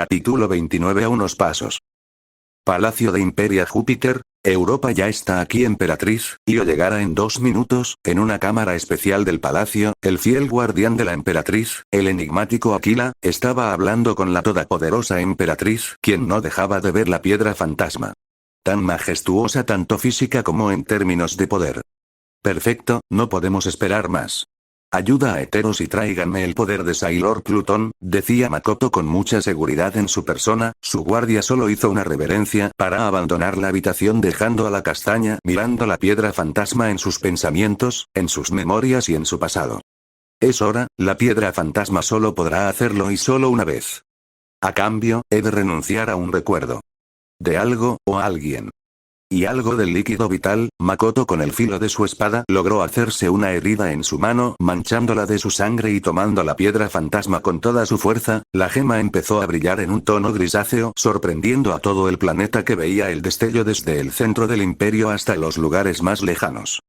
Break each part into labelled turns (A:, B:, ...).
A: Capítulo 29. A unos pasos. Palacio de Imperia Júpiter. Europa ya está aquí, emperatriz, y o llegará en 2 minutos. En una cámara especial del palacio, el fiel guardián de la emperatriz, el enigmático Aquila, estaba hablando con la todopoderosa emperatriz, quien no dejaba de ver la piedra fantasma. Tan majestuosa tanto física como en términos de poder. Perfecto, no podemos esperar más. Ayuda a Eteros y tráiganme el poder de Sailor Plutón, decía Makoto con mucha seguridad en su persona. Su guardia solo hizo una reverencia para abandonar la habitación, dejando a la castaña mirando la piedra fantasma en sus pensamientos, en sus memorias y en su pasado. Es hora, la piedra fantasma solo podrá hacerlo y solo una vez. A cambio, he de renunciar a un recuerdo. De algo, o alguien. Y algo del líquido vital. Makoto con el filo de su espada logró hacerse una herida en su mano, manchándola de su sangre, y tomando la piedra fantasma con toda su fuerza, la gema empezó a brillar en un tono grisáceo, sorprendiendo a todo el planeta que veía el destello desde el centro del imperio hasta los lugares más lejanos.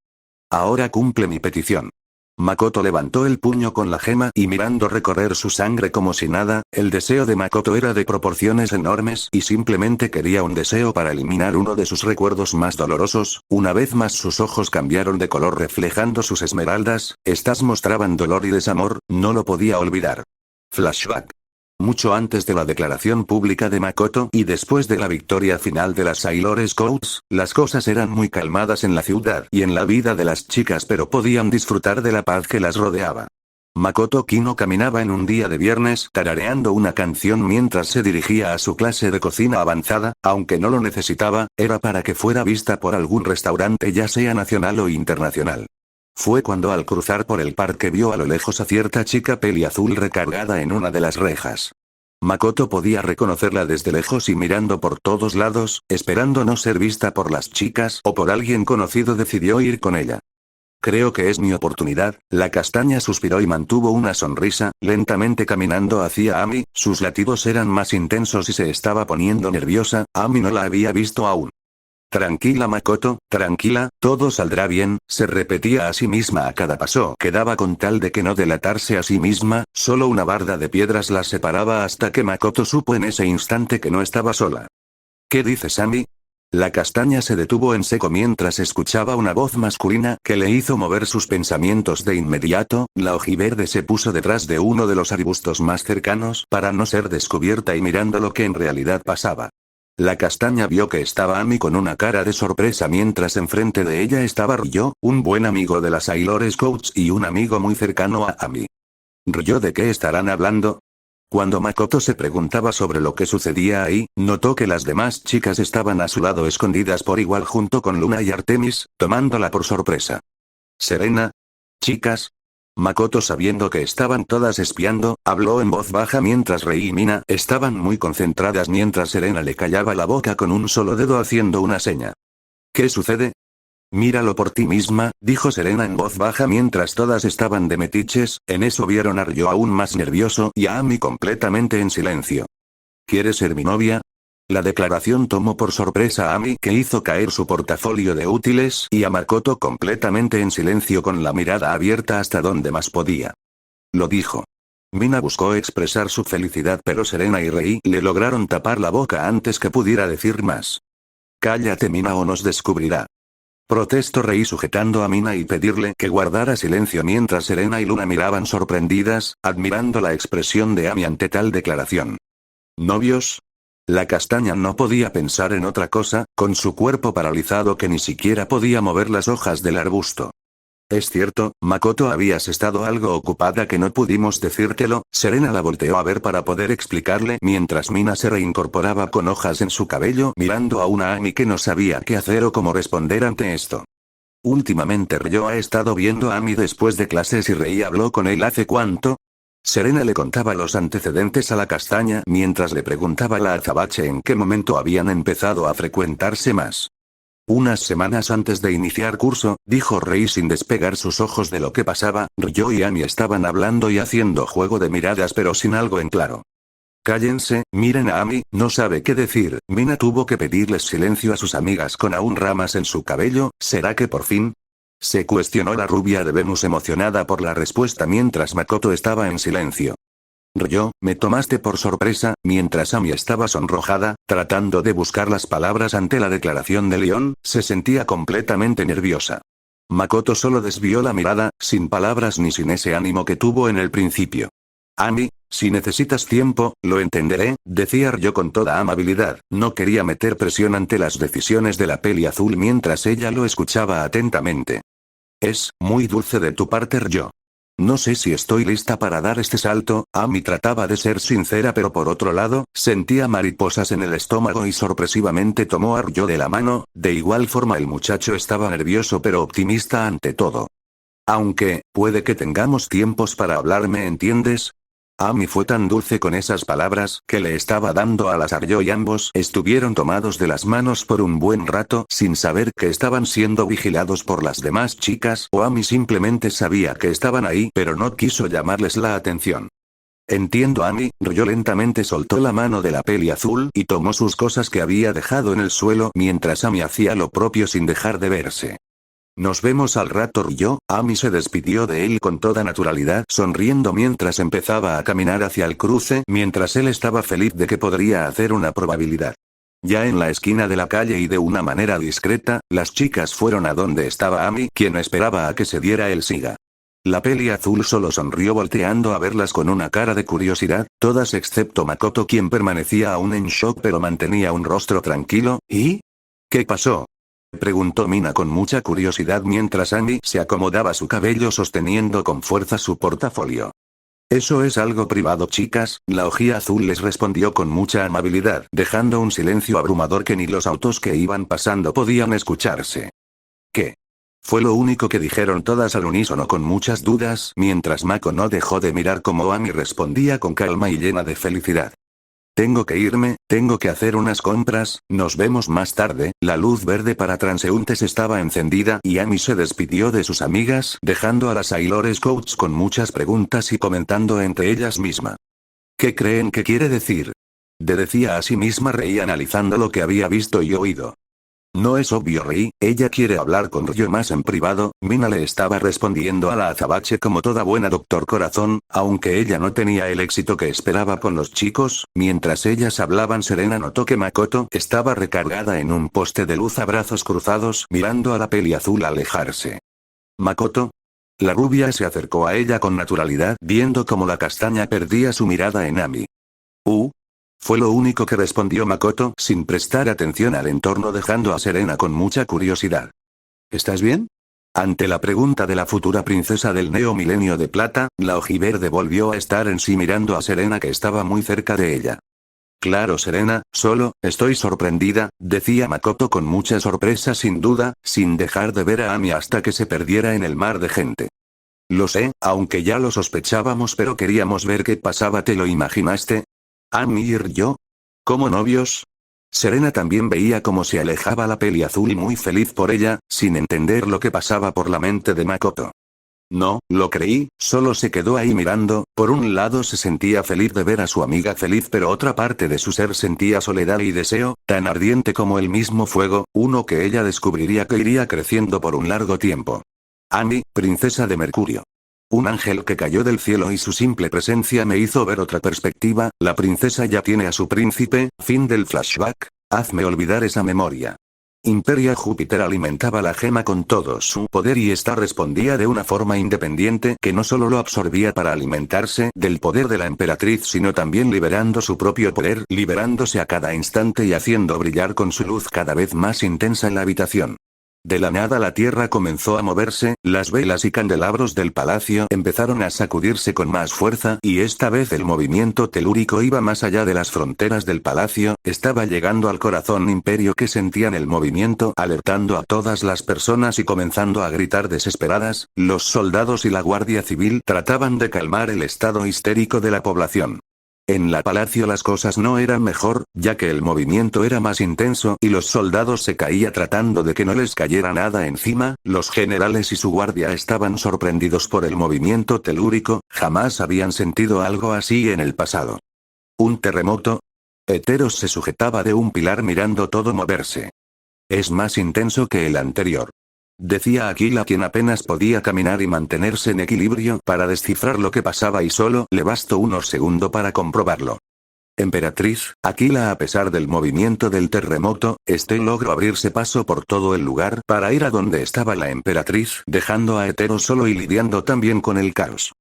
A: Ahora cumple mi petición. Makoto levantó el puño con la gema y mirando recorrer su sangre como si nada. El deseo de Makoto era de proporciones enormes y simplemente quería un deseo para eliminar uno de sus recuerdos más dolorosos. Una vez más sus ojos cambiaron de color reflejando sus esmeraldas, estas mostraban dolor y desamor, no lo podía olvidar. Flashback. Mucho antes de la declaración pública de Makoto y después de la victoria final de las Sailor Scouts, las cosas eran muy calmadas en la ciudad y en la vida de las chicas, pero podían disfrutar de la paz que las rodeaba. Makoto Kino caminaba en un día de viernes tarareando una canción mientras se dirigía a su clase de cocina avanzada, aunque no lo necesitaba, era para que fuera vista por algún restaurante ya sea nacional o internacional. Fue cuando al cruzar por el parque vio a lo lejos a cierta chica peliazul recargada en una de las rejas. Makoto podía reconocerla desde lejos y mirando por todos lados, esperando no ser vista por las chicas o por alguien conocido, decidió ir con ella. Creo que es mi oportunidad. La castaña suspiró y mantuvo una sonrisa, lentamente caminando hacia Ami. Sus latidos eran más intensos y se estaba poniendo nerviosa. Ami no la había visto aún. Tranquila Makoto, tranquila, todo saldrá bien, se repetía a sí misma a cada paso que daba con tal de que no delatarse a sí misma. Solo una barda de piedras las separaba hasta que Makoto supo en ese instante que no estaba sola. ¿Qué dices, Ami? La castaña se detuvo en seco mientras escuchaba una voz masculina que le hizo mover sus pensamientos de inmediato. La ojiverde se puso detrás de uno de los arbustos más cercanos para no ser descubierta y mirando lo que en realidad pasaba. La castaña vio que estaba Ami con una cara de sorpresa mientras enfrente de ella estaba Ryo, un buen amigo de las Sailor Scouts y un amigo muy cercano a Ami. ¿Ryo de qué estarán hablando? Cuando Makoto se preguntaba sobre lo que sucedía ahí, notó que las demás chicas estaban a su lado escondidas por igual junto con Luna y Artemis, tomándola por sorpresa. ¿Serena? ¿Chicas? Makoto, sabiendo que estaban todas espiando, habló en voz baja mientras Rei y Mina estaban muy concentradas mientras Serena le callaba la boca con un solo dedo haciendo una seña. ¿Qué sucede? Míralo por ti misma, dijo Serena en voz baja mientras todas estaban de metiches. En eso vieron a Ryo aún más nervioso y a Ami completamente en silencio. ¿Quieres ser mi novia? La declaración tomó por sorpresa a Ami, que hizo caer su portafolio de útiles, y a Makoto completamente en silencio con la mirada abierta hasta donde más podía. Lo dijo. Mina buscó expresar su felicidad, pero Serena y Rei le lograron tapar la boca antes que pudiera decir más. Cállate, Mina, o nos descubrirá. Protestó Rei sujetando a Mina y pedirle que guardara silencio mientras Serena y Luna miraban sorprendidas, admirando la expresión de Ami ante tal declaración. ¿Novios? La castaña no podía pensar en otra cosa, con su cuerpo paralizado que ni siquiera podía mover las hojas del arbusto. Es cierto, Makoto, habías estado algo ocupada que no pudimos decírtelo. Serena la volteó a ver para poder explicarle mientras Mina se reincorporaba con hojas en su cabello mirando a una Ami que no sabía qué hacer o cómo responder ante esto. Últimamente Ryo ha estado viendo a Ami después de clases y Rei habló con él hace ¿cuánto? Serena le contaba los antecedentes a la castaña mientras le preguntaba a la azabache en qué momento habían empezado a frecuentarse más. Unas semanas antes de iniciar curso, dijo Rei sin despegar sus ojos de lo que pasaba. Ryo y Ami estaban hablando y haciendo juego de miradas pero sin algo en claro. Cállense, miren a Ami, no sabe qué decir. Mina tuvo que pedirles silencio a sus amigas con aún ramas en su cabello. ¿Será que por fin? Se cuestionó la rubia de Venus emocionada por la respuesta mientras Makoto estaba en silencio. Ryo, me tomaste por sorpresa, mientras Ami estaba sonrojada, tratando de buscar las palabras ante la declaración de Leon, se sentía completamente nerviosa. Makoto solo desvió la mirada, sin palabras ni sin ese ánimo que tuvo en el principio. Ami, si necesitas tiempo, lo entenderé, decía Ryo con toda amabilidad. No quería meter presión ante las decisiones de la peli azul mientras ella lo escuchaba atentamente. Es muy dulce de tu parte, Ryo. No sé si estoy lista para dar este salto. Ami trataba de ser sincera, pero por otro lado, sentía mariposas en el estómago y sorpresivamente tomó a Ryo de la mano. De igual forma el muchacho estaba nervioso pero optimista ante todo. Aunque, puede que tengamos tiempos para hablar, ¿me entiendes? Ami fue tan dulce con esas palabras que le estaba dando al azar y ambos estuvieron tomados de las manos por un buen rato sin saber que estaban siendo vigilados por las demás chicas o Ami simplemente sabía que estaban ahí pero no quiso llamarles la atención. Entiendo, Ami. Ryo lentamente soltó la mano de la peli azul y tomó sus cosas que había dejado en el suelo mientras Ami hacía lo propio sin dejar de verse. Nos vemos al rato, Ryo. Ami se despidió de él con toda naturalidad, sonriendo mientras empezaba a caminar hacia el cruce, mientras él estaba feliz de que podría hacer una probabilidad. Ya en la esquina de la calle y de una manera discreta, las chicas fueron a donde estaba Ami, quien esperaba a que se diera el siga. La peli azul solo sonrió volteando a verlas con una cara de curiosidad, todas excepto Makoto, quien permanecía aún en shock pero mantenía un rostro tranquilo. ¿Y? ¿Qué pasó?, preguntó Mina con mucha curiosidad mientras Ami se acomodaba su cabello sosteniendo con fuerza su portafolio. Eso es algo privado, chicas, la ojía azul les respondió con mucha amabilidad, dejando un silencio abrumador que ni los autos que iban pasando podían escucharse. ¿Qué? Fue lo único que dijeron todas al unísono con muchas dudas, mientras Mako no dejó de mirar como Ami respondía con calma y llena de felicidad. Tengo que irme, tengo que hacer unas compras, nos vemos más tarde. La luz verde para transeúntes estaba encendida y Ami se despidió de sus amigas, dejando a las Sailor Scouts con muchas preguntas y comentando entre ellas misma. ¿Qué creen que quiere decir? Decía a sí misma Rei analizando lo que había visto y oído. No es obvio, Rei, ella quiere hablar con Ryo más en privado. Mina le estaba respondiendo a la azabache como toda buena doctor corazón, aunque ella no tenía el éxito que esperaba con los chicos. Mientras ellas hablaban, Serena notó que Makoto estaba recargada en un poste de luz a brazos cruzados mirando a la peli azul alejarse. ¿Makoto? La rubia se acercó a ella con naturalidad viendo cómo la castaña perdía su mirada en Ami. Fue lo único que respondió Makoto sin prestar atención al entorno, dejando a Serena con mucha curiosidad. ¿Estás bien? Ante la pregunta de la futura princesa del Neo Milenio de Plata, la ojiverde volvió a estar en sí mirando a Serena que estaba muy cerca de ella. Claro, Serena, solo, estoy sorprendida, decía Makoto con mucha sorpresa sin duda, sin dejar de ver a Ami hasta que se perdiera en el mar de gente. Lo sé, aunque ya lo sospechábamos, pero queríamos ver qué pasaba. ¿Te lo imaginaste? ¿Ami y Ryo? ¿Como novios? Serena también veía cómo se alejaba la peli azul y muy feliz por ella, sin entender lo que pasaba por la mente de Makoto. No, lo creí, solo se quedó ahí mirando. Por un lado se sentía feliz de ver a su amiga feliz, pero otra parte de su ser sentía soledad y deseo, tan ardiente como el mismo fuego, uno que ella descubriría que iría creciendo por un largo tiempo. Ami, princesa de Mercurio. Un ángel que cayó del cielo y su simple presencia me hizo ver otra perspectiva. La princesa ya tiene a su príncipe. Fin del flashback. Hazme olvidar esa memoria. Imperia Júpiter alimentaba la gema con todo su poder y esta respondía de una forma independiente que no solo lo absorbía para alimentarse del poder de la emperatriz, sino también liberando su propio poder, liberándose a cada instante y haciendo brillar con su luz cada vez más intensa en la habitación. De la nada la tierra comenzó a moverse, las velas y candelabros del palacio empezaron a sacudirse con más fuerza y esta vez el movimiento telúrico iba más allá de las fronteras del palacio, estaba llegando al corazón imperio que sentían el movimiento, alertando a todas las personas y comenzando a gritar desesperadas. Los soldados y la guardia civil trataban de calmar el estado histérico de la población. En la palacio las cosas no eran mejor, ya que el movimiento era más intenso y los soldados se caían tratando de que no les cayera nada encima. Los generales y su guardia estaban sorprendidos por el movimiento telúrico, jamás habían sentido algo así en el pasado. ¿Un terremoto? Heteros se sujetaba de un pilar mirando todo moverse. Es más intenso que el anterior. decía Aquila, quien apenas podía caminar y mantenerse en equilibrio para descifrar lo que pasaba, y solo le bastó unos segundos para comprobarlo. Emperatriz, Aquila, a pesar del movimiento del terremoto, logró abrirse paso por todo el lugar para ir a donde estaba la emperatriz, dejando a Heteros solo y lidiando también con el caos.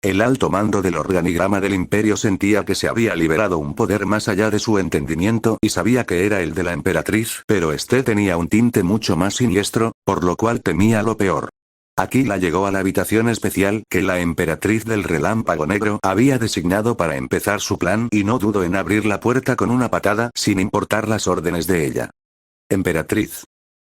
A: El alto mando del organigrama del imperio sentía que se había liberado un poder más allá de su entendimiento y sabía que era el de la emperatriz, pero este tenía un tinte mucho más siniestro, por lo cual temía lo peor. Aquila llegó a la habitación especial que la emperatriz del relámpago negro había designado para empezar su plan, y no dudó en abrir la puerta con una patada sin importar las órdenes de ella. Emperatriz.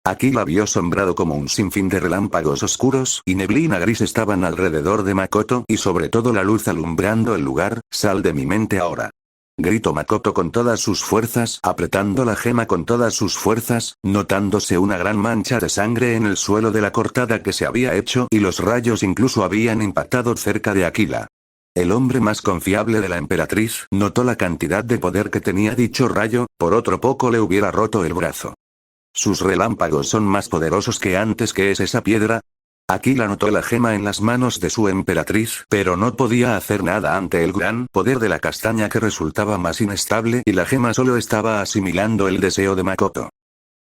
A: Aquila vio sombrado como un sinfín de relámpagos oscuros y neblina gris estaban alrededor de Makoto, y sobre todo la luz alumbrando el lugar. Sal de mi mente ahora. Gritó Makoto con todas sus fuerzas, apretando la gema con todas sus fuerzas, notándose una gran mancha de sangre en el suelo de la cortada que se había hecho, y los rayos incluso habían impactado cerca de Aquila. El hombre más confiable de la emperatriz notó la cantidad de poder que tenía dicho rayo, por otro poco le hubiera roto el brazo. Sus relámpagos son más poderosos que antes. ¿Qué es esa piedra? Aquila notó la gema en las manos de su emperatriz, pero no podía hacer nada ante el gran poder de la castaña, que resultaba más inestable, y la gema solo estaba asimilando el deseo de Makoto.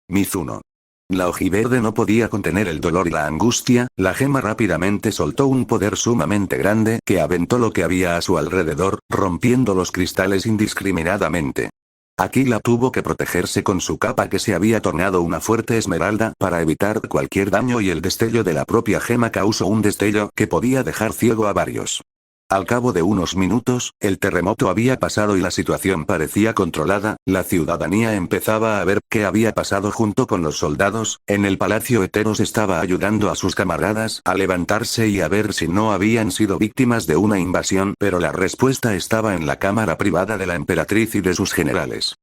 A: Mizuno. La ojiverde no podía contener el dolor y la angustia. La gema rápidamente soltó un poder sumamente grande que aventó lo que había a su alrededor, rompiendo los cristales indiscriminadamente. Aquila tuvo que protegerse con su capa, que se había tornado una fuerte esmeralda, para evitar cualquier daño, y el destello de la propia gema causó un destello que podía dejar ciego a varios. Al cabo de unos minutos, el terremoto había pasado y la situación parecía controlada. La ciudadanía empezaba a ver qué había pasado junto con los soldados. En el palacio, Heteros estaba ayudando a sus camaradas a levantarse y a ver si no habían sido víctimas de una invasión, pero la respuesta estaba en la cámara privada de la emperatriz y de sus generales.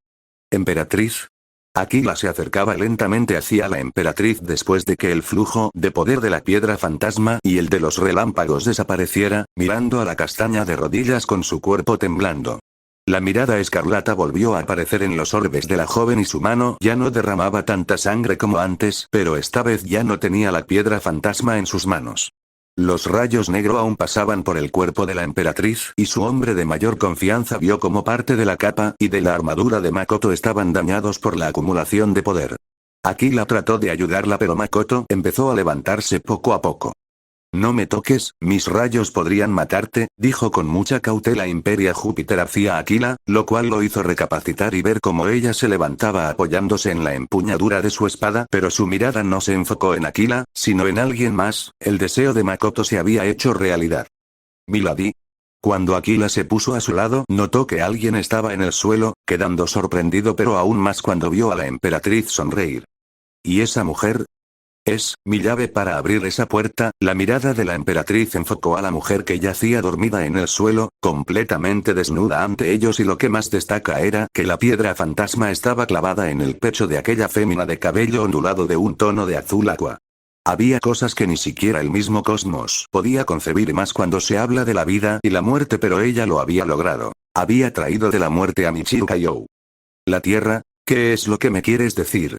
A: Emperatriz. Aquila se acercaba lentamente hacia la emperatriz después de que el flujo de poder de la piedra fantasma y el de los relámpagos desapareciera, mirando a la castaña de rodillas con su cuerpo temblando. La mirada escarlata volvió a aparecer en los orbes de la joven y su mano ya no derramaba tanta sangre como antes, pero esta vez ya no tenía la piedra fantasma en sus manos. Los rayos negros aún pasaban por el cuerpo de la emperatriz, y su hombre de mayor confianza vio como parte de la capa y de la armadura de Makoto estaban dañados por la acumulación de poder. Aquila trató de ayudarla, pero Makoto empezó a levantarse poco a poco. No me toques, mis rayos podrían matarte, dijo con mucha cautela Imperia Júpiter hacia Aquila, lo cual lo hizo recapacitar y ver cómo ella se levantaba apoyándose en la empuñadura de su espada, pero su mirada no se enfocó en Aquila, sino en alguien más. El deseo de Makoto se había hecho realidad. Milady. Cuando Aquila se puso a su lado, notó que alguien estaba en el suelo, quedando sorprendido, pero aún más cuando vio a la emperatriz sonreír. ¿Y esa mujer? Es mi llave para abrir esa puerta. La mirada de la emperatriz enfocó a la mujer que yacía dormida en el suelo, completamente desnuda ante ellos, y lo que más destaca era que la piedra fantasma estaba clavada en el pecho de aquella fémina de cabello ondulado de un tono de azul agua. Había cosas que ni siquiera el mismo cosmos podía concebir, más cuando se habla de la vida y la muerte, pero ella lo había logrado. Había traído de la muerte a Michiru Kaiyou. La tierra, ¿qué es lo que me quieres decir?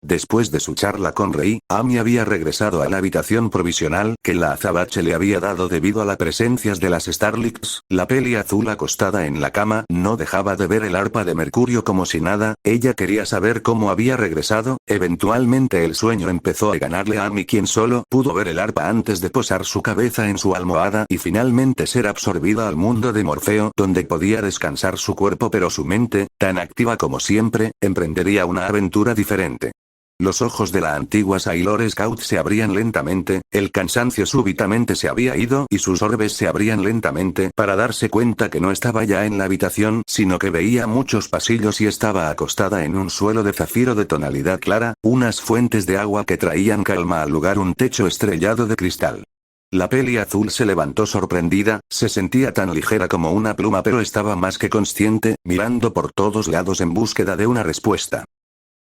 A: Después de su charla con Rei, Ami había regresado a la habitación provisional que la azabache le había dado debido a la presencia de las Starlings. La peli azul acostada en la cama no dejaba de ver el arpa de Mercurio como si nada. Ella quería saber cómo había regresado. Eventualmente el sueño empezó a ganarle a Ami, quien solo pudo ver el arpa antes de posar su cabeza en su almohada y finalmente ser absorbida al mundo de Morfeo, donde podía descansar su cuerpo, pero su mente, tan activa como siempre, emprendería una aventura diferente. Los ojos de la antigua Sailor Scout se abrían lentamente, el cansancio súbitamente se había ido y sus orbes se abrían lentamente para darse cuenta que no estaba ya en la habitación, sino que veía muchos pasillos y estaba acostada en un suelo de zafiro de tonalidad clara, unas fuentes de agua que traían calma al lugar, un techo estrellado de cristal. La peli azul se levantó sorprendida, se sentía tan ligera como una pluma, pero estaba más que consciente, mirando por todos lados en búsqueda de una respuesta.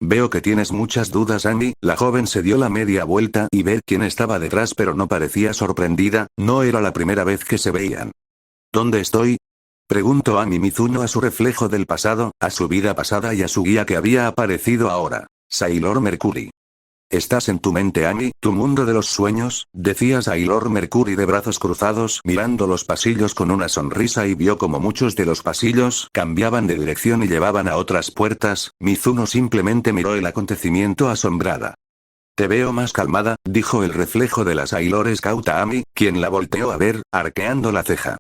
A: Veo que tienes muchas dudas, Ami. La joven se dio la media vuelta y ver quién estaba detrás, pero no parecía sorprendida, no era la primera vez que se veían. ¿Dónde estoy? Preguntó Ami Mizuno a su reflejo del pasado, a su vida pasada y a su guía que había aparecido ahora, Sailor Mercury. Estás en tu mente, Amy, tu mundo de los sueños, decía Sailor Mercury de brazos cruzados mirando los pasillos con una sonrisa y vio como muchos de los pasillos cambiaban de dirección y llevaban a otras puertas. Mizuno simplemente miró el acontecimiento asombrada. Te veo más calmada, dijo el reflejo de la Sailor Scout a Amy, quien la volteó a ver, arqueando la ceja.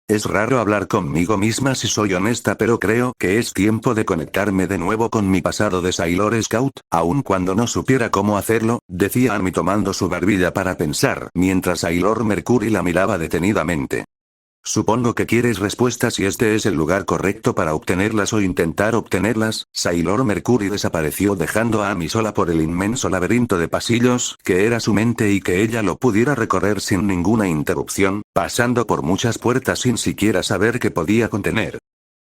A: Es raro hablar conmigo misma si soy honesta, pero creo que es tiempo de conectarme de nuevo con mi pasado de Sailor Scout, aun cuando no supiera cómo hacerlo, decía Amy tomando su barbilla para pensar, mientras Sailor Mercury la miraba detenidamente. Supongo que quieres respuestas y este es el lugar correcto para obtenerlas o intentar obtenerlas. Sailor Mercury desapareció dejando a Amy sola por el inmenso laberinto de pasillos que era su mente y que ella lo pudiera recorrer sin ninguna interrupción, pasando por muchas puertas sin siquiera saber qué podía contener.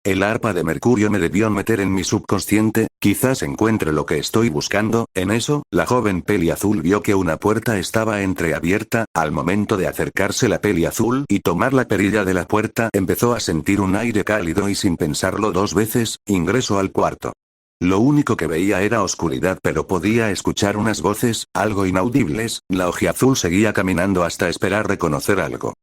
A: El arpa de mercurio me debió meter en mi subconsciente, quizás encuentre lo que estoy buscando. En eso, la joven peli azul vio que una puerta estaba entreabierta. Al momento de acercarse la peli azul y tomar la perilla de la puerta, empezó a sentir un aire cálido y sin pensarlo dos veces, ingresó al cuarto. Lo único que veía era oscuridad, pero podía escuchar unas voces, algo inaudibles. La ojiazul seguía caminando hasta esperar reconocer algo.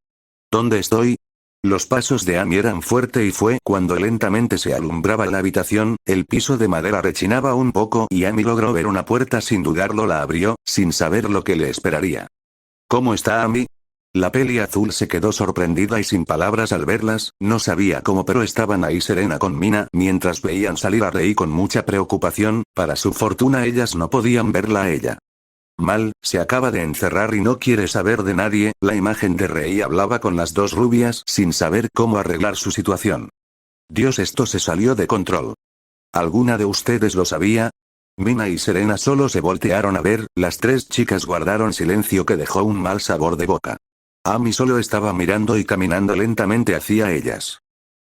A: ¿Dónde estoy? Los pasos de Amy eran fuerte y fue cuando lentamente se alumbraba la habitación. El piso de madera rechinaba un poco y Amy logró ver una puerta. Sin dudarlo la abrió, sin saber lo que le esperaría. ¿Cómo está Amy? La peli azul se quedó sorprendida y sin palabras al verlas. No sabía cómo, pero estaban ahí serena con Mina mientras veían salir a Rei con mucha preocupación. Para su fortuna ellas no podían verla a ella. Mal, se acaba de encerrar y no quiere saber de nadie. La imagen de Rei hablaba con las dos rubias sin saber cómo arreglar su situación. Dios, esto se salió de control. ¿Alguna de ustedes lo sabía? Mina y Serena solo se voltearon a ver. Las tres chicas guardaron silencio que dejó un mal sabor de boca. Amy solo estaba mirando y caminando lentamente hacia ellas.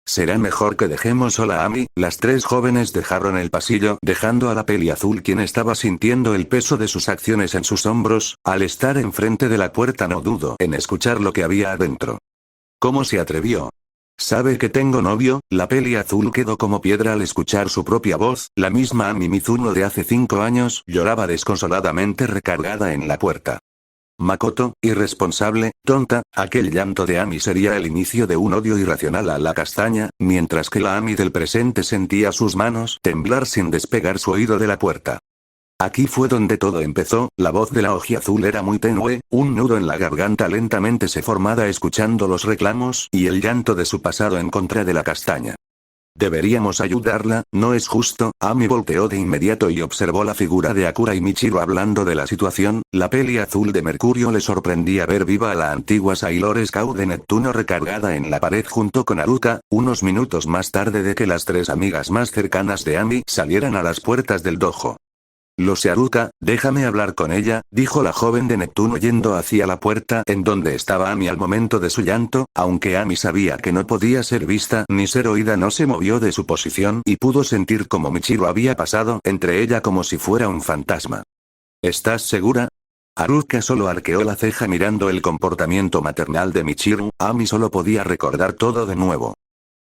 A: Será mejor que dejemos sola a Amy. Las tres jóvenes dejaron el pasillo, dejando a la peli azul, quien estaba sintiendo el peso de sus acciones en sus hombros. Al estar enfrente de la puerta no dudó en escuchar lo que había adentro. ¿Cómo se atrevió? ¿Sabe que tengo novio? La peli azul quedó como piedra al escuchar su propia voz. La misma Amy Mizuno de hace 5 años lloraba desconsoladamente recargada en la puerta. Makoto, irresponsable, tonta. Aquel llanto de Amy sería el inicio de un odio irracional a la castaña, mientras que la Amy del presente sentía sus manos temblar sin despegar su oído de la puerta. Aquí fue donde todo empezó. La voz de la ojiazul era muy tenue, un nudo en la garganta lentamente se formaba escuchando los reclamos y el llanto de su pasado en contra de la castaña. Deberíamos ayudarla, ¿no es justo? Amy volteó de inmediato y observó la figura de Akura y Michiru hablando de la situación. La peli azul de mercurio le sorprendía ver viva a la antigua Sailor Scout de Neptuno recargada en la pared junto con Haruka, unos minutos más tarde de que las tres amigas más cercanas de Amy salieran a las puertas del dojo. Lo sé, Haruka, déjame hablar con ella, dijo la joven de Neptuno yendo hacia la puerta en donde estaba Amy al momento de su llanto. Aunque Amy sabía que no podía ser vista ni ser oída, no se movió de su posición y pudo sentir como Michiru había pasado entre ella como si fuera un fantasma. ¿Estás segura? Haruka solo arqueó la ceja mirando el comportamiento maternal de Michiru. Amy solo podía recordar todo de nuevo.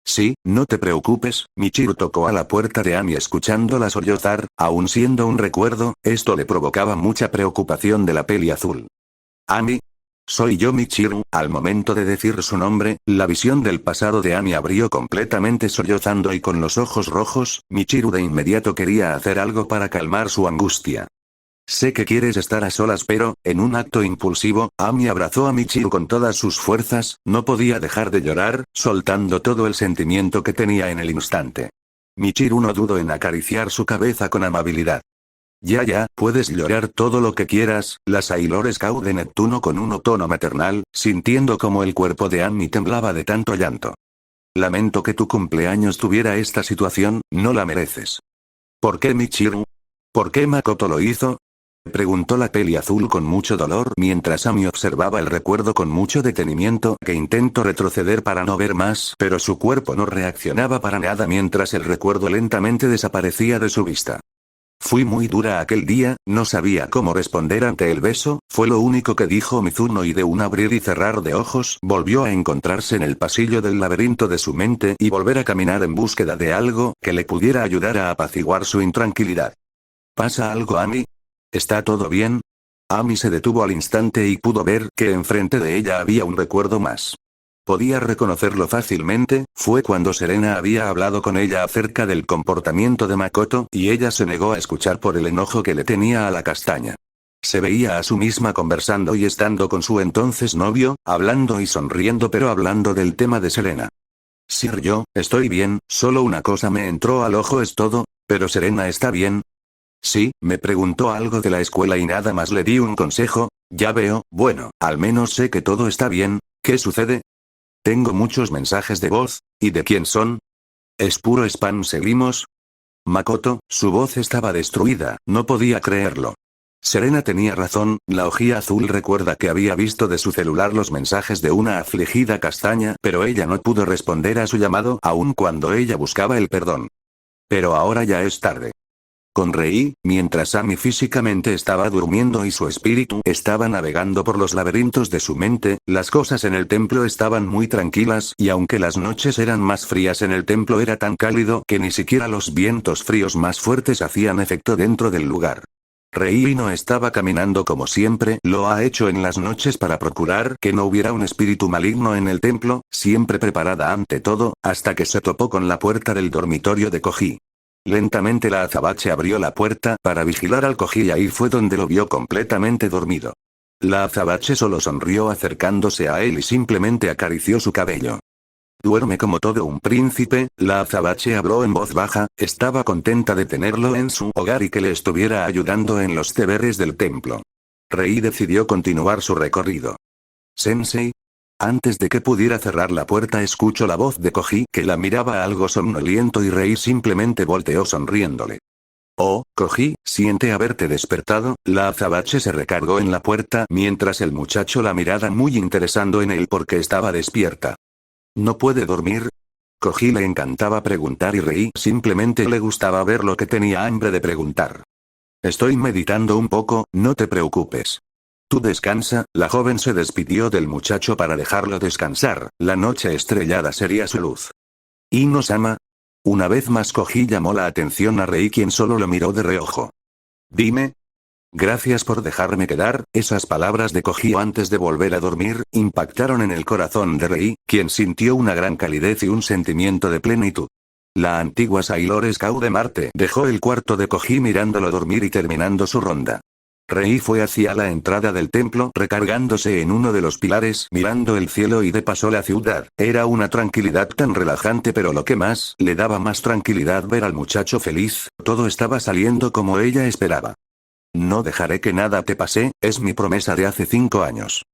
A: Sí, no te preocupes. Michiru tocó a la puerta de Amy escuchándola sollozar, aun siendo un recuerdo, esto le provocaba mucha preocupación de la peli azul. Amy. Soy yo, Michiru. Al momento de decir su nombre, la visión del pasado de Amy abrió completamente sollozando y con los ojos rojos. Michiru de inmediato quería hacer algo para calmar su angustia. Sé que quieres estar a solas, pero, en un acto impulsivo, Amy abrazó a Michiru con todas sus fuerzas. No podía dejar de llorar, soltando todo el sentimiento que tenía en el instante. Michiru no dudó en acariciar su cabeza con amabilidad. Ya, puedes llorar todo lo que quieras. La Sailor Scout de Neptuno con un tono maternal, sintiendo como el cuerpo de Amy temblaba de tanto llanto. Lamento que tu cumpleaños tuviera esta situación, no la mereces. ¿Por qué, Michiru? ¿Por qué Makoto lo hizo? Preguntó la peli azul con mucho dolor mientras Amy observaba el recuerdo con mucho detenimiento, que intentó retroceder para no ver más, pero su cuerpo no reaccionaba para nada mientras el recuerdo lentamente desaparecía de su vista. Fui muy dura aquel día, no sabía cómo responder ante el beso, fue lo único que dijo Mizuno y de un abrir y cerrar de ojos volvió a encontrarse en el pasillo del laberinto de su mente y volver a caminar en búsqueda de algo que le pudiera ayudar a apaciguar su intranquilidad. ¿Pasa algo, Amy? ¿Está todo bien? Amy se detuvo al instante y pudo ver que enfrente de ella había un recuerdo más. Podía reconocerlo fácilmente, fue cuando Serena había hablado con ella acerca del comportamiento de Makoto y ella se negó a escuchar por el enojo que le tenía a la castaña. Se veía a sí misma conversando y estando con su entonces novio, hablando y sonriendo pero hablando del tema de Serena. Sir, yo, estoy bien, solo una cosa me entró al ojo es todo, pero Serena está bien. Sí, me preguntó algo de la escuela y nada más le di un consejo, ya veo, bueno, al menos sé que todo está bien, ¿qué sucede? Tengo muchos mensajes de voz, ¿y de quién son? Es puro spam, seguimos. Makoto, su voz estaba destruida, no podía creerlo. Serena tenía razón, la ojía azul recuerda que había visto de su celular los mensajes de una afligida castaña, pero ella no pudo responder a su llamado aun cuando ella buscaba el perdón. Pero ahora ya es tarde. Sonreí, mientras Amy físicamente estaba durmiendo y su espíritu estaba navegando por los laberintos de su mente, las cosas en el templo estaban muy tranquilas y aunque las noches eran más frías en el templo era tan cálido que ni siquiera los vientos fríos más fuertes hacían efecto dentro del lugar. Rei no estaba caminando como siempre lo ha hecho en las noches para procurar que no hubiera un espíritu maligno en el templo, siempre preparada ante todo, hasta que se topó con la puerta del dormitorio de Koji. Lentamente la azabache abrió la puerta para vigilar al Koji y ahí fue donde lo vio completamente dormido. La azabache solo sonrió acercándose a él y simplemente acarició su cabello. Duerme como todo un príncipe, la azabache habló en voz baja, estaba contenta de tenerlo en su hogar y que le estuviera ayudando en los deberes del templo. Rei decidió continuar su recorrido. Sensei. Antes de que pudiera cerrar la puerta escuchó la voz de Koji que la miraba algo somnoliento y Rei simplemente volteó sonriéndole. Oh, Koji, siente haberte despertado, la azabache se recargó en la puerta mientras el muchacho la miraba muy interesado en él porque estaba despierta. ¿No puede dormir? Koji le encantaba preguntar y Rei simplemente le gustaba ver lo que tenía hambre de preguntar. Estoy meditando un poco, no te preocupes. Tú descansa, la joven se despidió del muchacho para dejarlo descansar, la noche estrellada sería su luz. ¿Ino-sama? Una vez más Koji llamó la atención a Rei quien solo lo miró de reojo. Dime. Gracias por dejarme quedar, esas palabras de Koji antes de volver a dormir, impactaron en el corazón de Rei, quien sintió una gran calidez y un sentimiento de plenitud. La antigua Sailor Scout de Marte dejó el cuarto de Koji mirándolo dormir y terminando su ronda. Rei fue hacia la entrada del templo recargándose en uno de los pilares mirando el cielo y de paso la ciudad, era una tranquilidad tan relajante pero lo que más le daba más tranquilidad ver al muchacho feliz, todo estaba saliendo como ella esperaba. No dejaré que nada te pase, es mi promesa de hace 5 años.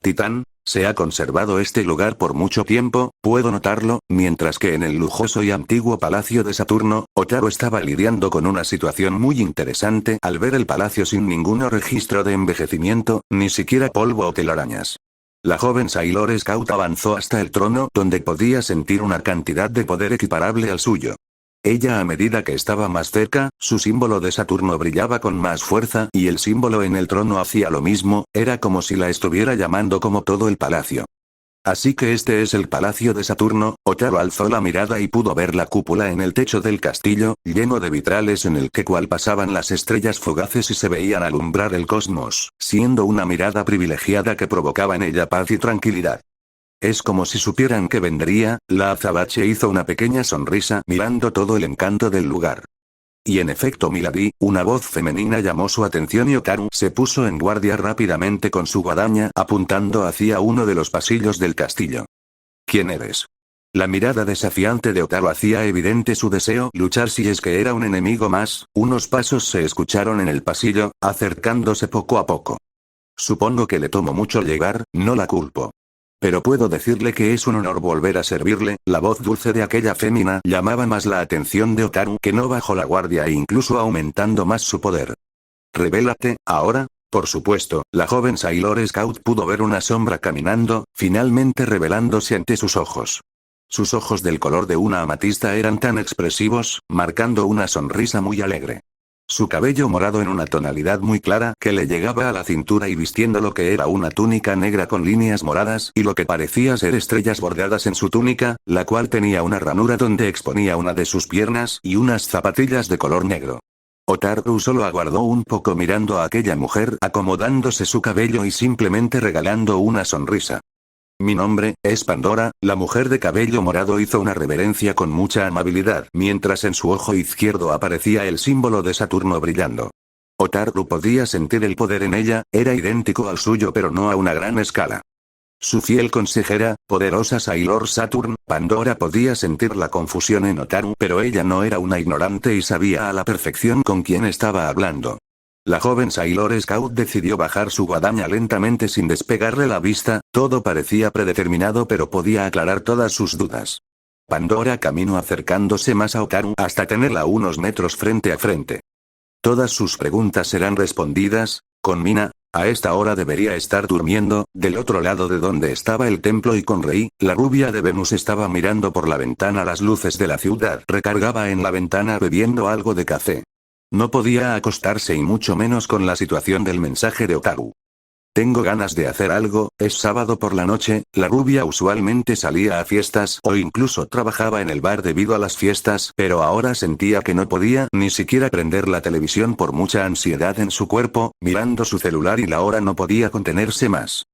A: Titán, se ha conservado este lugar por mucho tiempo, puedo notarlo, mientras que en el lujoso y antiguo palacio de Saturno, Otaru estaba lidiando con una situación muy interesante al ver el palacio sin ningún registro de envejecimiento, ni siquiera polvo o telarañas. La joven Sailor Scout avanzó hasta el trono donde podía sentir una cantidad de poder equiparable al suyo. Ella a medida que estaba más cerca, su símbolo de Saturno brillaba con más fuerza y el símbolo en el trono hacía lo mismo, era como si la estuviera llamando como todo el palacio. Así que este es el palacio de Saturno, Otaru alzó la mirada y pudo ver la cúpula en el techo del castillo, lleno de vitrales en el que cual pasaban las estrellas fugaces y se veían alumbrar el cosmos, siendo una mirada privilegiada que provocaba en ella paz y tranquilidad. Es como si supieran que vendría, la azabache hizo una pequeña sonrisa mirando todo el encanto del lugar. Y en efecto Milady, una voz femenina llamó su atención y Otaru se puso en guardia rápidamente con su guadaña apuntando hacia uno de los pasillos del castillo. ¿Quién eres? La mirada desafiante de Otaru hacía evidente su deseo luchar si es que era un enemigo más, unos pasos se escucharon en el pasillo, acercándose poco a poco. Supongo que le tomó mucho llegar, no la culpo. Pero puedo decirle que es un honor volver a servirle, la voz dulce de aquella fémina llamaba más la atención de Otaru que no bajó la guardia e incluso aumentando más su poder. Revélate, ahora, por supuesto, la joven Sailor Scout pudo ver una sombra caminando, finalmente revelándose ante sus ojos. Sus ojos del color de una amatista eran tan expresivos, marcando una sonrisa muy alegre. Su cabello morado en una tonalidad muy clara que le llegaba a la cintura y vistiendo lo que era una túnica negra con líneas moradas y lo que parecía ser estrellas bordadas en su túnica, la cual tenía una ranura donde exponía una de sus piernas y unas zapatillas de color negro. Otaru solo aguardó un poco mirando a aquella mujer acomodándose su cabello y simplemente regalando una sonrisa. Mi nombre es Pandora, la mujer de cabello morado hizo una reverencia con mucha amabilidad, mientras en su ojo izquierdo aparecía el símbolo de Saturno brillando. Otaru podía sentir el poder en ella, era idéntico al suyo pero no a una gran escala. Su fiel consejera, poderosa Sailor Saturn, Pandora podía sentir la confusión en Otaru, pero ella no era una ignorante y sabía a la perfección con quién estaba hablando. La joven Sailor Scout decidió bajar su guadaña lentamente sin despegarle la vista, todo parecía predeterminado pero podía aclarar todas sus dudas. Pandora caminó acercándose más a Otaru hasta tenerla unos metros frente a frente. Todas sus preguntas serán respondidas, con Mina. A esta hora debería estar durmiendo, del otro lado de donde estaba el templo y con Rei, la rubia de Venus estaba mirando por la ventana las luces de la ciudad. Recargaba en la ventana bebiendo algo de café. No podía acostarse y mucho menos con la situación del mensaje de Otaru. Tengo ganas de hacer algo, es sábado por la noche, la rubia usualmente salía a fiestas o incluso trabajaba en el bar debido a las fiestas, pero ahora sentía que no podía ni siquiera prender la televisión por mucha ansiedad en su cuerpo, mirando su celular y la hora no podía contenerse más.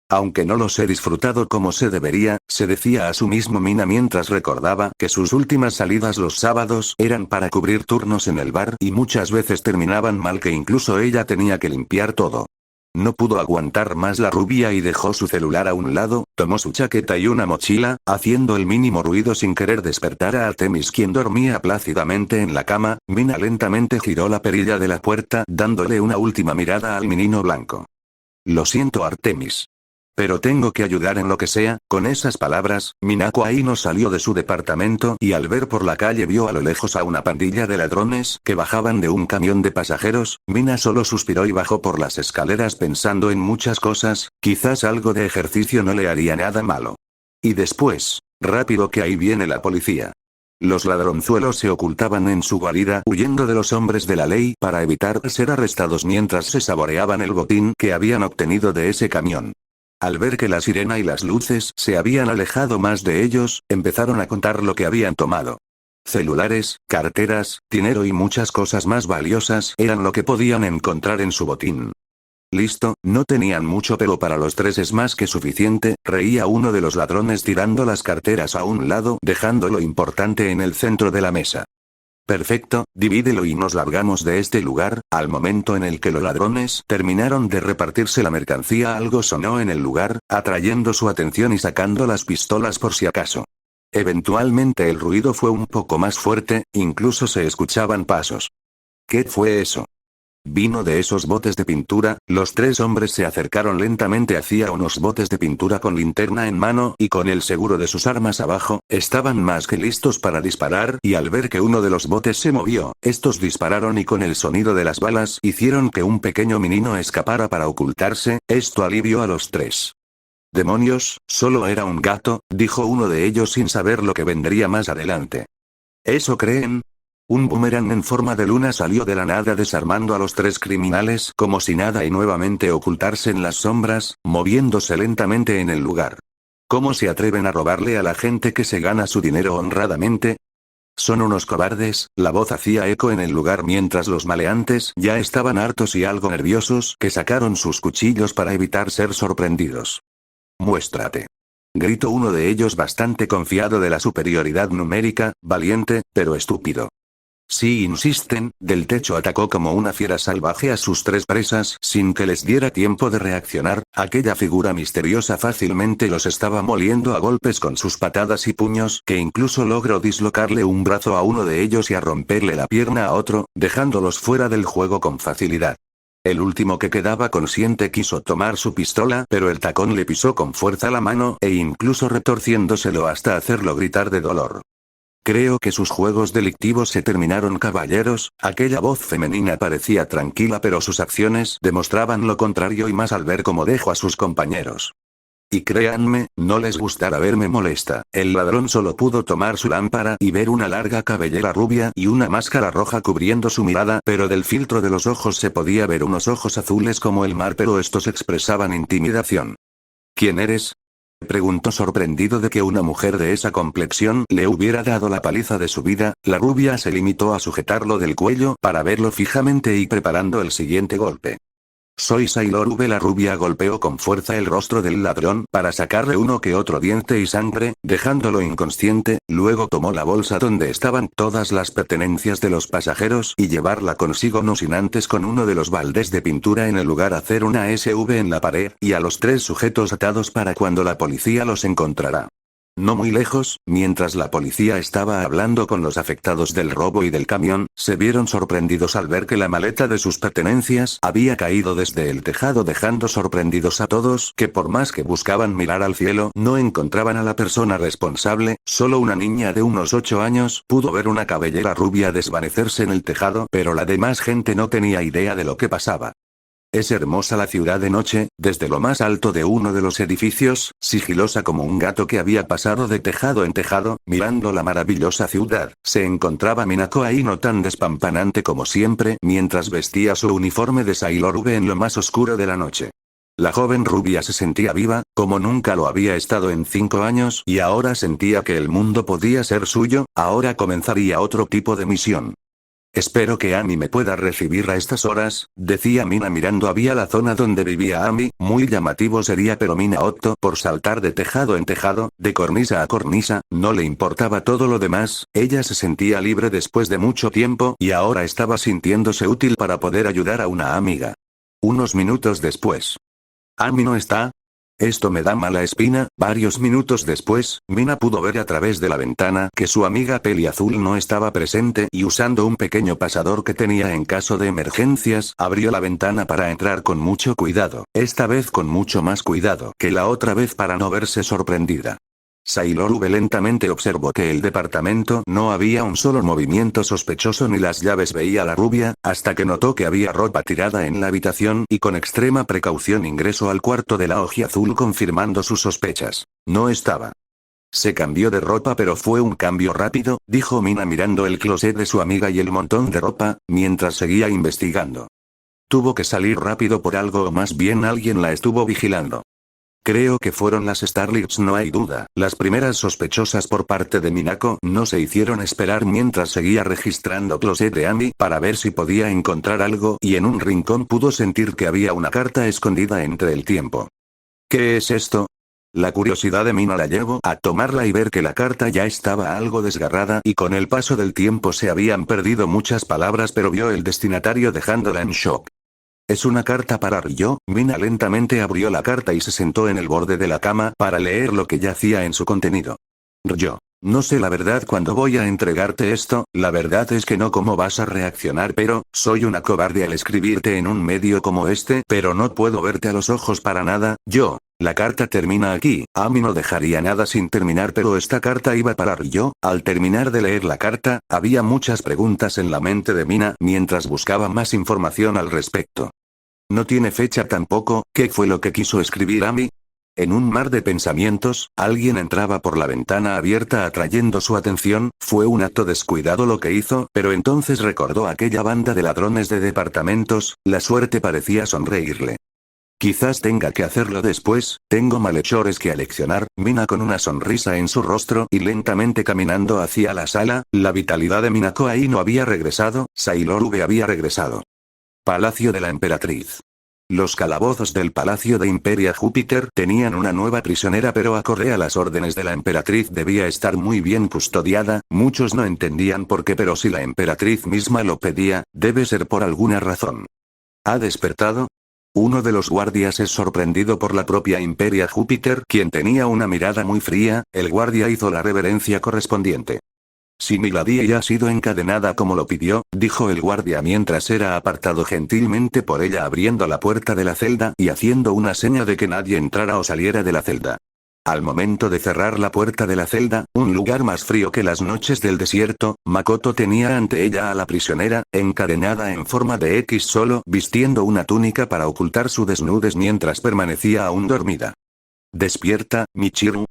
A: Aunque no los he disfrutado como se debería, se decía a sí mismo Mina mientras recordaba que sus últimas salidas los sábados eran para cubrir turnos en el bar y muchas veces terminaban mal que incluso ella tenía que limpiar todo. No pudo aguantar más la rubia y dejó su celular a un lado, tomó su chaqueta y una mochila, haciendo el mínimo ruido sin querer despertar a Artemis quien dormía plácidamente en la cama. Mina lentamente giró la perilla de la puerta dándole una última mirada al menino blanco. Lo siento Artemis. Pero tengo que ayudar en lo que sea. Con esas palabras, Minako Aino salió de su departamento y al ver por la calle vio a lo lejos a una pandilla de ladrones que bajaban de un camión de pasajeros. Mina solo suspiró y bajó por las escaleras pensando en muchas cosas, quizás algo de ejercicio no le haría nada malo. Y después, rápido que ahí viene la policía. Los ladronzuelos se ocultaban en su guarida huyendo de los hombres de la ley para evitar ser arrestados mientras se saboreaban el botín que habían obtenido de ese camión. Al ver que la sirena y las luces se habían alejado más de ellos, empezaron a contar lo que habían tomado. Celulares, carteras, dinero y muchas cosas más valiosas eran lo que podían encontrar en su botín. Listo, no tenían mucho pero para los tres es más que suficiente, reía uno de los ladrones tirando las carteras a un lado dejando lo importante en el centro de la mesa. Perfecto, divídelo y nos largamos de este lugar. Al momento en el que los ladrones terminaron de repartirse la mercancía algo sonó en el lugar, atrayendo su atención y sacando las pistolas por si acaso. Eventualmente el ruido fue un poco más fuerte, incluso se escuchaban pasos. ¿Qué fue eso? Vino de esos botes de pintura. Los tres hombres se acercaron lentamente hacia unos botes de pintura con linterna en mano y con el seguro de sus armas abajo, estaban más que listos para disparar y al ver que uno de los botes se movió, estos dispararon y con el sonido de las balas hicieron que un pequeño menino escapara para ocultarse. Esto alivió a los tres. Demonios, solo era un gato, dijo uno de ellos sin saber lo que vendría más adelante. ¿Eso creen? Un boomerang en forma de luna salió de la nada desarmando a los tres criminales como si nada y nuevamente ocultarse en las sombras, moviéndose lentamente en el lugar. ¿Cómo se atreven a robarle a la gente que se gana su dinero honradamente? Son unos cobardes. La voz hacía eco en el lugar mientras los maleantes ya estaban hartos y algo nerviosos que sacaron sus cuchillos para evitar ser sorprendidos. Muéstrate. Gritó uno de ellos bastante confiado de la superioridad numérica, valiente, pero estúpido. Si insisten, del techo atacó como una fiera salvaje a sus tres presas sin que les diera tiempo de reaccionar. Aquella figura misteriosa fácilmente los estaba moliendo a golpes con sus patadas y puños que incluso logró dislocarle un brazo a uno de ellos y a romperle la pierna a otro, dejándolos fuera del juego con facilidad. El último que quedaba consciente quiso tomar su pistola pero el tacón le pisó con fuerza la mano e incluso retorciéndoselo hasta hacerlo gritar de dolor. Creo que sus juegos delictivos se terminaron caballeros. Aquella voz femenina parecía tranquila pero sus acciones demostraban lo contrario y más al ver cómo dejó a sus compañeros. Y créanme, no les gustará verme molesta. El ladrón solo pudo tomar su lámpara y ver una larga cabellera rubia y una máscara roja cubriendo su mirada, pero del filtro de los ojos se podía ver unos ojos azules como el mar pero estos expresaban intimidación. ¿Quién eres? Preguntó sorprendido de que una mujer de esa complexión le hubiera dado la paliza de su vida. La rubia se limitó a sujetarlo del cuello para verlo fijamente y preparando el siguiente golpe. Soy Sailor V. La rubia golpeó con fuerza el rostro del ladrón para sacarle uno que otro diente y sangre, dejándolo inconsciente. Luego tomó la bolsa donde estaban todas las pertenencias de los pasajeros y llevarla consigo, no sin antes con uno de los baldes de pintura en el lugar hacer una SV en la pared, y a los 3 sujetos atados para cuando la policía los encontrará. No muy lejos, mientras la policía estaba hablando con los afectados del robo y del camión, se vieron sorprendidos al ver que la maleta de sus pertenencias había caído desde el tejado, dejando sorprendidos a todos que por más que buscaban mirar al cielo no encontraban a la persona responsable. Solo una niña de unos 8 años pudo ver una cabellera rubia desvanecerse en el tejado, pero la demás gente no tenía idea de lo que pasaba. Es hermosa la ciudad de noche, desde lo más alto de uno de los edificios, sigilosa como un gato que había pasado de tejado en tejado, mirando la maravillosa ciudad. Se encontraba Minako ahí, no tan despampanante como siempre, mientras vestía su uniforme de Sailor V en lo más oscuro de la noche. La joven rubia se sentía viva, como nunca lo había estado en 5 años, y ahora sentía que el mundo podía ser suyo. Ahora comenzaría otro tipo de misión. Espero que Amy me pueda recibir a estas horas, decía Mina mirando hacia la zona donde vivía Amy. Muy llamativo sería, pero Mina optó por saltar de tejado en tejado, de cornisa a cornisa, no le importaba todo lo demás. Ella se sentía libre después de mucho tiempo, y ahora estaba sintiéndose útil para poder ayudar a una amiga. Unos minutos después. ¿Amy no está? Esto me da mala espina. Varios minutos después, Mina pudo ver a través de la ventana que su amiga Peli Azul no estaba presente, y usando un pequeño pasador que tenía en caso de emergencias, abrió la ventana para entrar con mucho cuidado, esta vez con mucho más cuidado que la otra vez para no verse sorprendida. Sailor V lentamente observó que el departamento no había un solo movimiento sospechoso ni las llaves. Veía a la rubia, hasta que notó que había ropa tirada en la habitación, y con extrema precaución ingresó al cuarto de la Oji Azul confirmando sus sospechas. No estaba. Se cambió de ropa, pero fue un cambio rápido, dijo Mina mirando el closet de su amiga y el montón de ropa, mientras seguía investigando. Tuvo que salir rápido por algo, o más bien alguien la estuvo vigilando. Creo que fueron las Starlets, no hay duda. Las primeras sospechosas por parte de Minako no se hicieron esperar mientras seguía registrando closet de Amy para ver si podía encontrar algo, y en un rincón pudo sentir que había una carta escondida entre el tiempo. ¿Qué es esto? La curiosidad de Mina la llevó a tomarla y ver que la carta ya estaba algo desgarrada, y con el paso del tiempo se habían perdido muchas palabras, pero vio el destinatario dejándola en shock. Es una carta para Ryo. Mina lentamente abrió la carta y se sentó en el borde de la cama para leer lo que yacía en su contenido. Ryo. No sé la verdad cuando voy a entregarte esto, la verdad es que no cómo vas a reaccionar, pero soy una cobarde al escribirte en un medio como este, pero no puedo verte a los ojos para nada. Yo. La carta termina aquí. Amy no dejaría nada sin terminar, pero esta carta iba para Ryo. Al terminar de leer la carta, había muchas preguntas en la mente de Mina mientras buscaba más información al respecto. No tiene fecha tampoco. ¿Qué fue lo que quiso escribir Amy? En un mar de pensamientos, alguien entraba por la ventana abierta atrayendo su atención. Fue un acto descuidado lo que hizo, pero entonces recordó aquella banda de ladrones de departamentos. La suerte parecía sonreírle. Quizás tenga que hacerlo después, tengo malhechores que aleccionar. Mina con una sonrisa en su rostro y lentamente caminando hacia la sala. La vitalidad de Minako ahí no había regresado, Sailor V había regresado. Palacio de la Emperatriz. Los calabozos del Palacio de Imperia Júpiter tenían una nueva prisionera, pero acorde a las órdenes de la emperatriz debía estar muy bien custodiada. Muchos no entendían por qué, pero si la emperatriz misma lo pedía, debe ser por alguna razón. ¿Ha despertado? Uno de los guardias es sorprendido por la propia Imperia Júpiter, quien tenía una mirada muy fría. El guardia hizo la reverencia correspondiente. Si Milady ha sido encadenada como lo pidió, dijo el guardia mientras era apartado gentilmente por ella, abriendo la puerta de la celda y haciendo una seña de que nadie entrara o saliera de la celda. Al momento de cerrar la puerta de la celda, un lugar más frío que las noches del desierto, Makoto tenía ante ella a la prisionera, encadenada en forma de X, solo vistiendo una túnica para ocultar su desnudez mientras permanecía aún dormida. Despierta, Michiru,